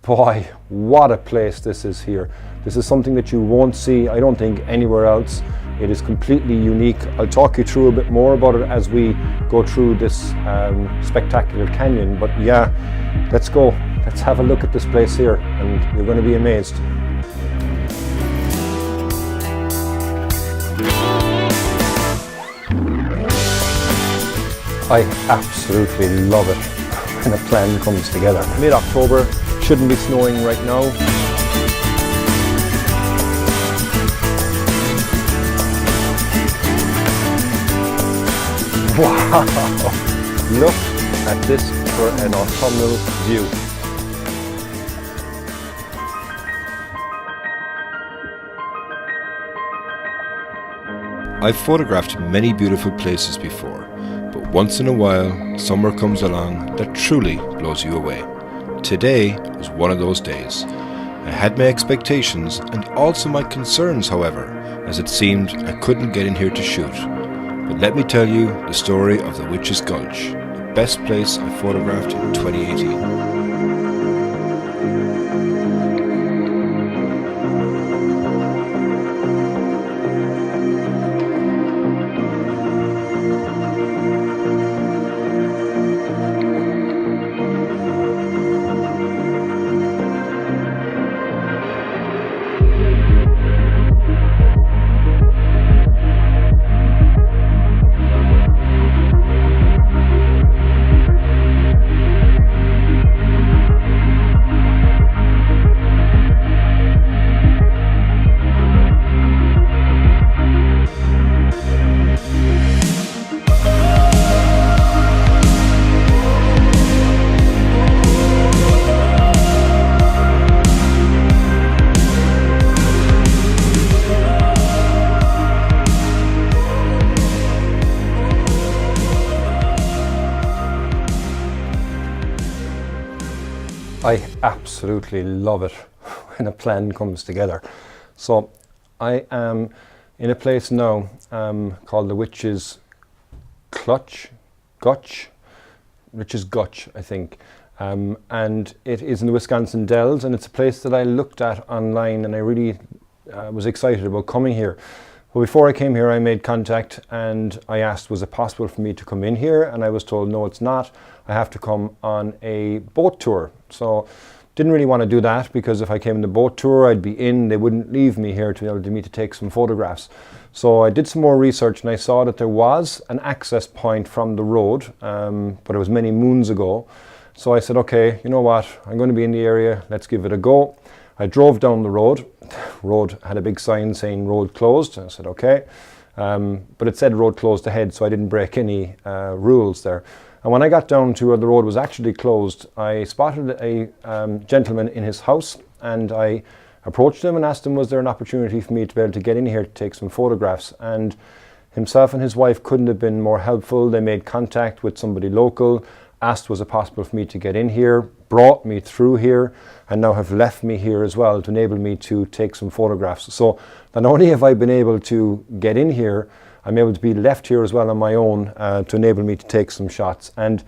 boy, what a place this is here. This is something that you won't see, I don't think, anywhere else. It is completely unique. I'll talk you through a bit more about it as we go through this spectacular canyon. But yeah, let's go. Let's have a look at this place here and you're going to be amazed. I absolutely love it when a plan comes together. Mid-October, shouldn't be snowing right now. Wow! Look at this for an autumnal view. I've photographed many beautiful places before, but once in a while, somewhere comes along that truly blows you away. Today was one of those days. I had my expectations and also my concerns, however, as it seemed I couldn't get in here to shoot. But let me tell you the story of the Witch's Gulch, the best place I photographed in 2018. I absolutely love it when a plan comes together. So I am in a place now called the Witch's Gulch, I think. And it is in the Wisconsin Dells, and it's a place that I looked at online and I really was excited about coming here. Well, before I came here, I made contact and I asked, was it possible for me to come in here? And I was told, no, it's not. I have to come on a boat tour. So didn't really want to do that, because if I came on the boat tour, I'd be in, they wouldn't leave me here to be able to me to take some photographs. So I did some more research and I saw that there was an access point from the road, but it was many moons ago. So I said, okay, you know what, I'm going to be in the area, let's give it a go. I drove down the road. The road had a big sign saying road closed. I said, okay. But it said road closed ahead, so I didn't break any rules there. And when I got down to where the road was actually closed, I spotted a gentleman in his house, and I approached him and asked him, was there an opportunity for me to be able to get in here to take some photographs? And himself and his wife couldn't have been more helpful. They made contact with somebody local, asked was it possible for me to get in here, brought me through here, and now have left me here as well to enable me to take some photographs. So not only have I been able to get in here, I'm able to be left here as well on my own to enable me to take some shots. And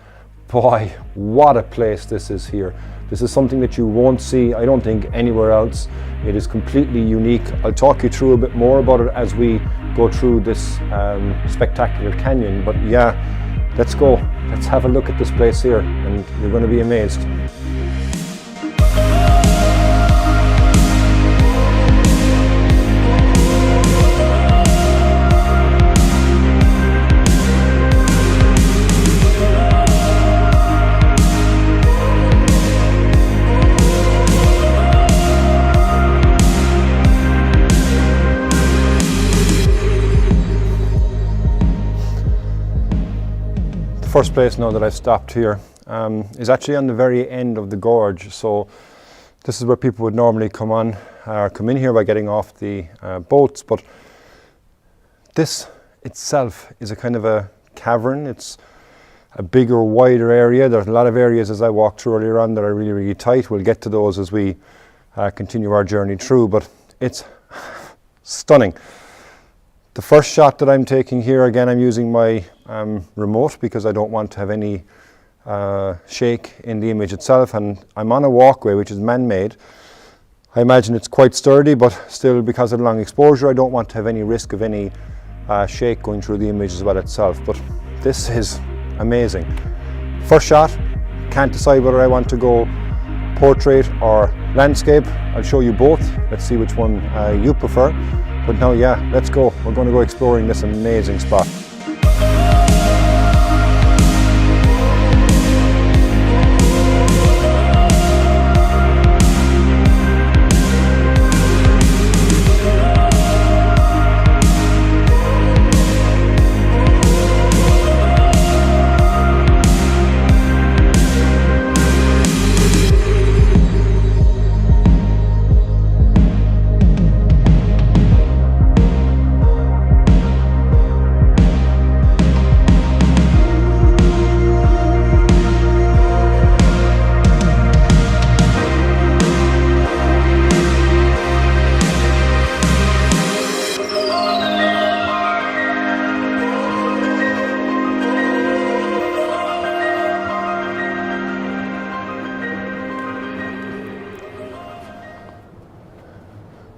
boy, what a place this is here. This is something that you won't see, I don't think, anywhere else. It is completely unique. I'll talk you through a bit more about it as we go through this spectacular canyon. But yeah, let's go. Let's have a look at this place here and you're going to be amazed. First place now that I've stopped here is actually on the very end of the gorge. So this is where people would normally come in here by getting off the boats. But this itself is a kind of a cavern. It's a bigger, wider area. There's a lot of areas as I walked through earlier on that are really, really tight. We'll get to those as we continue our journey through, but it's stunning. The first shot that I'm taking here, again, I'm using my remote because I don't want to have any shake in the image itself, and I'm on a walkway which is man-made. I imagine it's quite sturdy, but still, because of the long exposure, I don't want to have any risk of any shake going through the image as well itself. But this is amazing. First shot, can't decide whether I want to go portrait or landscape. I'll show you both. Let's see which one you prefer. But now, yeah, let's go. We're going to go exploring this amazing spot.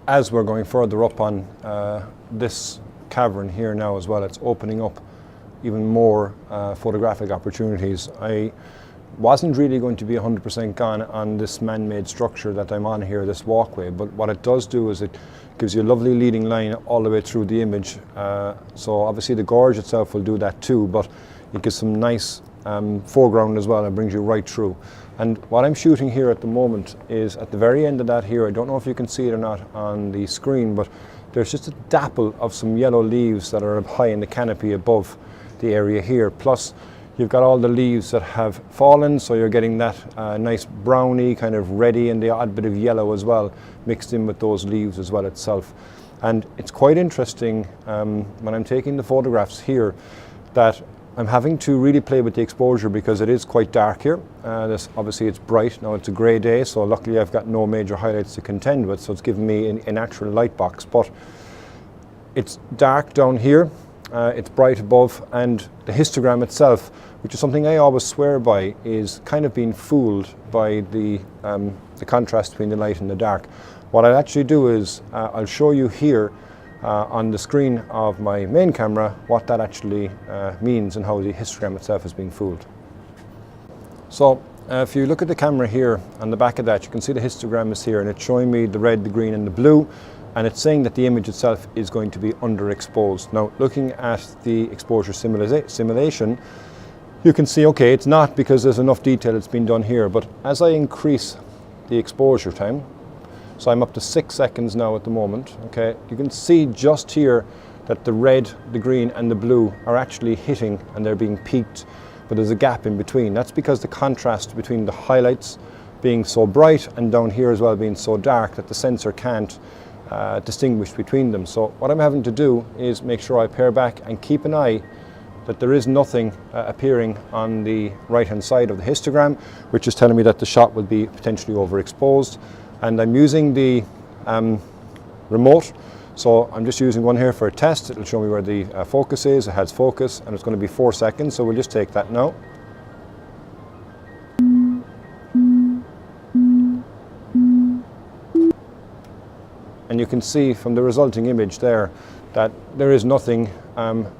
As we're going further up on this cavern here now as well, it's opening up even more photographic opportunities. I wasn't really going to be 100% gone on this man-made structure that I'm on here, this walkway, but what it does do is it gives you a lovely leading line all the way through the image. So obviously the gorge itself will do that too, but it gives some nice foreground as well and brings you right through. And what I'm shooting here at the moment is at the very end of that here. I don't know if you can see it or not on the screen, but there's just a dapple of some yellow leaves that are high in the canopy above the area here. Plus you've got all the leaves that have fallen, so you're getting that nice browny kind of reddy and the odd bit of yellow as well mixed in with those leaves as well itself. And it's quite interesting when I'm taking the photographs here that I'm having to really play with the exposure because it is quite dark here. Obviously it's bright, now it's a grey day, so luckily I've got no major highlights to contend with, so it's giving me a natural light box. But it's dark down here, it's bright above, and the histogram itself, which is something I always swear by, is kind of being fooled by the contrast between the light and the dark. What I'll actually do is I'll show you here on the screen of my main camera what that actually means and how the histogram itself is being fooled. So if you look at the camera here on the back of that, you can see the histogram is here and it's showing me the red, the green and the blue, and it's saying that the image itself is going to be underexposed. Now looking at the exposure simulation, you can see okay, it's not, because there's enough detail that's been done here, but as I increase the exposure time, so I'm up to 6 seconds now at the moment, okay, you can see just here that the red, the green and the blue are actually hitting and they're being peaked, but there's a gap in between. That's because the contrast between the highlights being so bright and down here as well being so dark that the sensor can't distinguish between them. So what I'm having to do is make sure I pare back and keep an eye that there is nothing appearing on the right hand side of the histogram, which is telling me that the shot will be potentially overexposed. And I'm using the remote, so I'm just using one here for a test. It'll show me where the focus is. It has focus and it's going to be 4 seconds, so we'll just take that now. And you can see from the resulting image there that there is nothing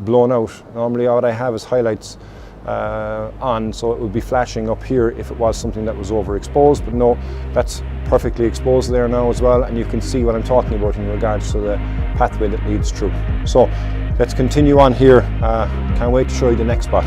blown out. Normally what I have is highlights on, so it would be flashing up here if it was something that was overexposed, but no, that's perfectly exposed there now as well, and you can see what I'm talking about in regards to the pathway that leads through. So let's continue on here. Can't wait to show you the next spot.